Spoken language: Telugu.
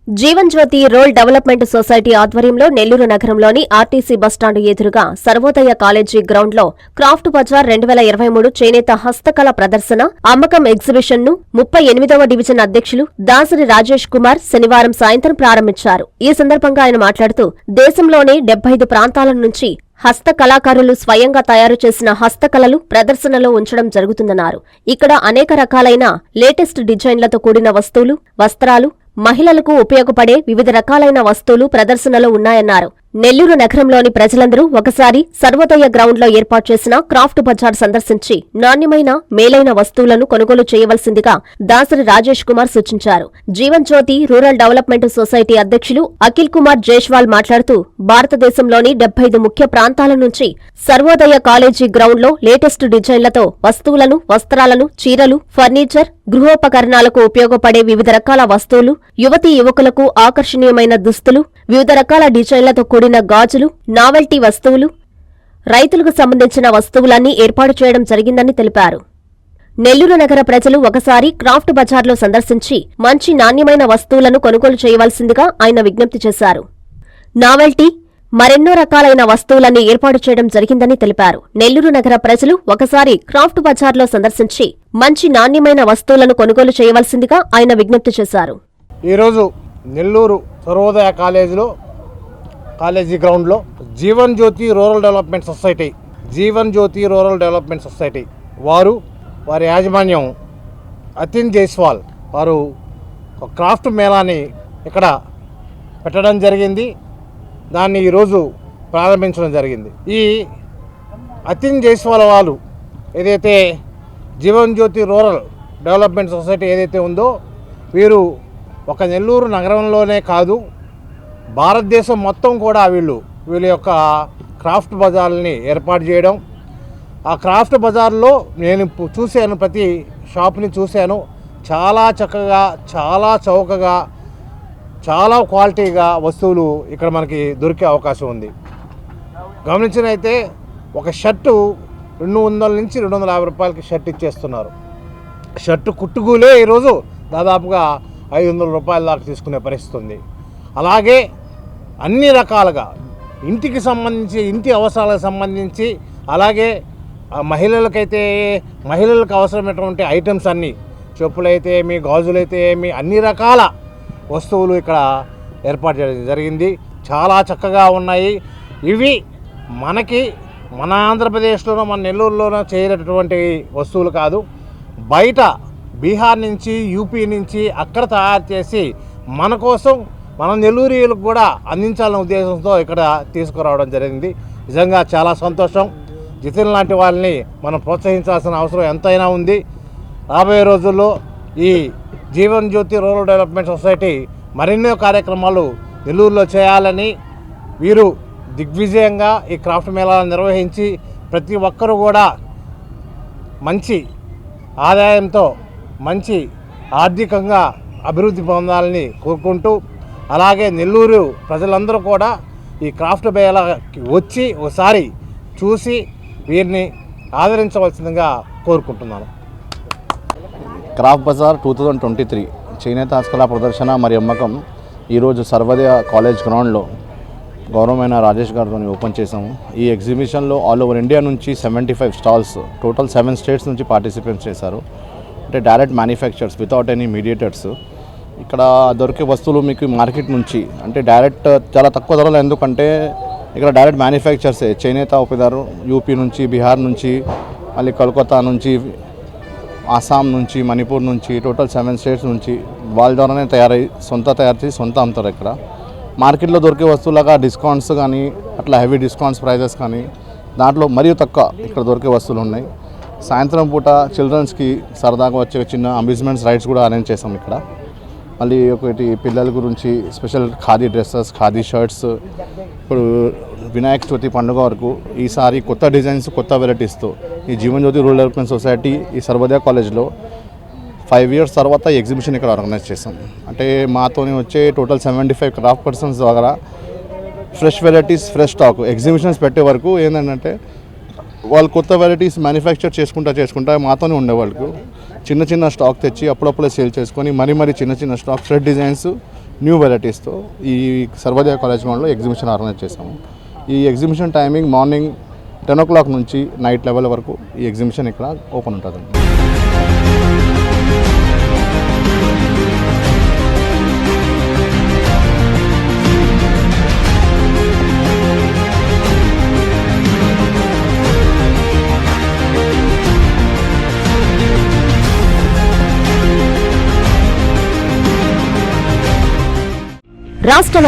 Jeevan Jyoti rural development society ఆధ్వర్యంలో నెల్లూరు నగరంలోని ఆర్టీసీ బస్టాండు ఎదురుగా సర్వోదయ కాలేజీ గ్రౌండ్లో క్రాఫ్ట్ బజార్ 2023 చేనేత హస్తకళ ప్రదర్శన అమ్మకం ఎగ్జిబిషన్ ను 38వ డివిజన్ అధ్యక్షులు దాసరి రాజేష్ కుమార్ శనివారం సాయంత్రం ప్రారంభించారు. ఈ సందర్భంగా ఆయన మాట్లాడుతూ దేశంలోనే 75 ప్రాంతాల నుంచి హస్త కళాకారులు స్వయంగా తయారు చేసిన హస్తకళలు ప్రదర్శనలో ఉంచడం జరుగుతుందన్నారు. ఇక్కడ అనేక రకాలైన లేటెస్ట్ డిజైన్లతో కూడిన వస్తువులు, వస్త్రాలు, మహిళలకు ఉపయోగపడే వివిధ రకాలైన వస్తువులు ప్రదర్శనలో ఉన్నాయన్నారు. నెల్లూరు నగరంలోని ప్రజలందరూ ఒకసారి సర్వోదయ గ్రౌండ్లో ఏర్పాటు చేసిన క్రాఫ్ట్ బజార్ సందర్శించి నాణ్యమైన, మేలైన వస్తువులను కొనుగోలు చేయవలసిందిగా దాసరి రాజేష్ కుమార్ సూచించారు. Jeevan Jyoti rural development society అధ్యక్షులు అఖిల్ కుమార్ జైష్వాల్ మాట్లాడుతూ భారతదేశంలోని 75 ముఖ్య ప్రాంతాల నుంచి సర్వోదయ కాలేజీ గ్రౌండ్లో లేటెస్ట్ డిజైన్లతో వస్తువులను, వస్త్రాలను, చీరలు, ఫర్నిచర్, గృహోపకరణాలకు ఉపయోగపడే వివిధ రకాల వస్తువులు, యువతీ యువకులకు ఆకర్షణీయమైన దుస్తులు, వివిధ రకాల డిజైన్లతో కూడిన గాజులు, నావెల్టీ వస్తువులు, రైతులకు సంబంధించిన వస్తువులన్నీ ఏర్పాటు చేయడం జరిగిందని తెలిపారు. నెల్లూరు నగర ప్రజలు ఒకసారి క్రాఫ్ట్ బజార్లో సందర్శించి మంచి నాణ్యమైన వస్తువులను కొనుగోలు చేయవలసిందిగా ఆయన విజ్ఞప్తి చేశారు. నావెల్టీ, మరెన్నో రకాలైన వస్తువులన్నీ ఏర్పాటు చేయడం జరిగిందని తెలిపారు. నెల్లూరు నగర ప్రజలు ఒకసారి క్రాఫ్ట్ బజార్లో సందర్శించి మంచి నాణ్యమైన వస్తువులను కొనుగోలు చేయవలసిందిగా ఆయన విజ్ఞప్తి చేశారు. ఈరోజు నెల్లూరు సర్వోదయ కాలేజీ గ్రౌండ్లో Jeevan Jyoti rural development society వారి యాజమాన్యం అతిన్ జైస్వాల్ వారు క్రాఫ్ట్ మేళాని ఇక్కడ పెట్టడం జరిగింది. దాన్ని ఈరోజు ప్రారంభించడం జరిగింది. ఈ అతిన్ జైస్వాల్ వాళ్ళు ఏదైతే Jeevan Jyoti rural development society ఏదైతే ఉందో, వీరు ఒక నెల్లూరు నగరంలోనే కాదు, భారతదేశం మొత్తం కూడా వీళ్ళ యొక్క క్రాఫ్ట్ బజార్ని ఏర్పాటు చేయడం. ఆ క్రాఫ్ట్ బజార్లో నేను చూశాను, ప్రతి షాప్ని చూశాను. చాలా చక్కగా, చాలా చౌకగా, చాలా క్వాలిటీగా వస్తువులు ఇక్కడ మనకి దొరికే అవకాశం ఉంది. గమనించినైతే ఒక షర్టు 200 నుంచి 250 రూపాయలకి షర్ట్ ఇచ్చేస్తున్నారు. షర్టు కుట్టుకూలే ఈరోజు దాదాపుగా 500 రూపాయల దాకా తీసుకునే పరిస్థితి ఉంది. అలాగే అన్ని రకాలుగా ఇంటికి సంబంధించి, ఇంటి అవసరాలకు సంబంధించి, అలాగే మహిళలకు అవసరమైనటువంటి ఐటమ్స్ అన్నీ, చెప్పులైతే ఏమి, గాజులైతే ఏమి, అన్ని రకాల వస్తువులు ఇక్కడ ఏర్పాటు చేయడం జరిగింది. చాలా చక్కగా ఉన్నాయి. ఇవి మన ఆంధ్రప్రదేశ్లోనో, మన నెల్లూరులోనో చేయనటువంటి వస్తువులు కాదు. బయట బీహార్ నుంచి, యూపీ నుంచి అక్కడ తయారు చేసి మన కోసం, మన నెల్లూరులకు కూడా అందించాలనే ఉద్దేశంతో ఇక్కడ తీసుకురావడం జరిగింది. నిజంగా చాలా సంతోషం. జితిన్ లాంటి వాళ్ళని మనం ప్రోత్సహించాల్సిన అవసరం ఎంతైనా ఉంది. రాబోయే రోజుల్లో ఈ Jeevan Jyoti rural development society మరెన్నో కార్యక్రమాలు నెల్లూరులో చేయాలని, వీరు దిగ్విజయంగా ఈ క్రాఫ్ట్ మేళాలను నిర్వహించి ప్రతి ఒక్కరూ కూడా మంచి ఆదాయంతో, మంచి ఆర్థికంగా అభివృద్ధి పొందాలని కోరుకుంటూ, అలాగే నెల్లూరు ప్రజలందరూ కూడా ఈ క్రాఫ్ట్ మేళాకి వచ్చి ఒకసారి చూసి వీరిని ఆదరించవలసిందిగా కోరుకుంటున్నాను. క్రాఫ్ట్ బజార్ 2023 చేనేత హస్తకళ ప్రదర్శన మరియు అమ్మకం ఈరోజు సర్వోదయ కాలేజ్ గ్రౌండ్లో గౌరవమైన రాజేష్ గారితో ఓపెన్ చేసాము. ఈ ఎగ్జిబిషన్లో ఆల్ ఓవర్ ఇండియా నుంచి 75 స్టాల్స్, టోటల్ 7 స్టేట్స్ నుంచి పార్టిసిపేట్స్ చేశారు. అంటే direct manufacturers without any mediators. ఇక్కడ దొరికే వస్తువులు మీకు మార్కెట్ నుంచి, అంటే డైరెక్ట్ చాలా తక్కువ ధరలు. ఎందుకంటే ఇక్కడ డైరెక్ట్ మ్యానుఫ్యాక్చర్సే, చేనేత ఉపదారు యూపీ నుంచి, బీహార్ నుంచి, మళ్ళీ కోల్కతా నుంచి, ఆసాం నుంచి, మణిపూర్ నుంచి, టోటల్ 7 స్టేట్స్ నుంచి వాళ్ళ ద్వారానే తయారు చేసి సొంత అమ్ముతారు. ఇక్కడ మార్కెట్లో దొరికే వస్తువులుగా డిస్కౌంట్స్ కానీ, అట్లా హెవీ డిస్కౌంట్స్ ప్రైజెస్ కానీ, దాంట్లో మరియు తక్కువ ఇక్కడ దొరికే వస్తువులు ఉన్నాయి. సాయంత్రం పూట చిల్డ్రన్స్కి సరదాగా వచ్చే చిన్న అమ్యూజ్మెంట్స్ రైడ్స్ కూడా అరేంజ్ చేసాం ఇక్కడ. మళ్ళీ ఒకటి పిల్లల గురించి special khadi dresses, khadi shirts. ఇప్పుడు వినాయక చవితి పండుగ వరకు ఈసారి కొత్త డిజైన్స్, కొత్త వెరైటీస్తో ఈ Jeevan Jyoti rural development society ఈ సర్వోదయ కాలేజ్లో 5 ఇయర్స్ తర్వాత ఎగ్జిబిషన్ ఇక్కడ ఆర్గనైజ్ చేసాం. అంటే మాతోని వచ్చే టోటల్ 75 క్రాఫ్ట్ పర్సన్స్ ద్వారా fresh varieties, fresh stock exhibitions పెట్టే వరకు ఏంటంటే వాళ్ళు కొత్త వెరైటీస్ మ్యానుఫ్యాక్చర్ చేసుకుంటా మాతోనే ఉండేవాళ్ళకు చిన్న స్టాక్ తెచ్చి అప్పుడప్పుడే సేల్ చేసుకొని మరీ చిన్న స్టాక్, ఫ్రెష్ డిజైన్స్, న్యూ వెరైటీస్తో ఈ సర్వోదయ కాలేజ్ గ్రౌండ్లో ఎగ్జిబిషన్ ఆర్గనైజ్ చేసాము. ఈ ఎగ్జిబిషన్ టైమింగ్ మార్నింగ్ 10 o'clock నుంచి నైట్ 11 వరకు ఈ ఎగ్జిబిషన్ ఇక్కడ ఓపెన్ ఉంటుందండి. రాష్ట్ర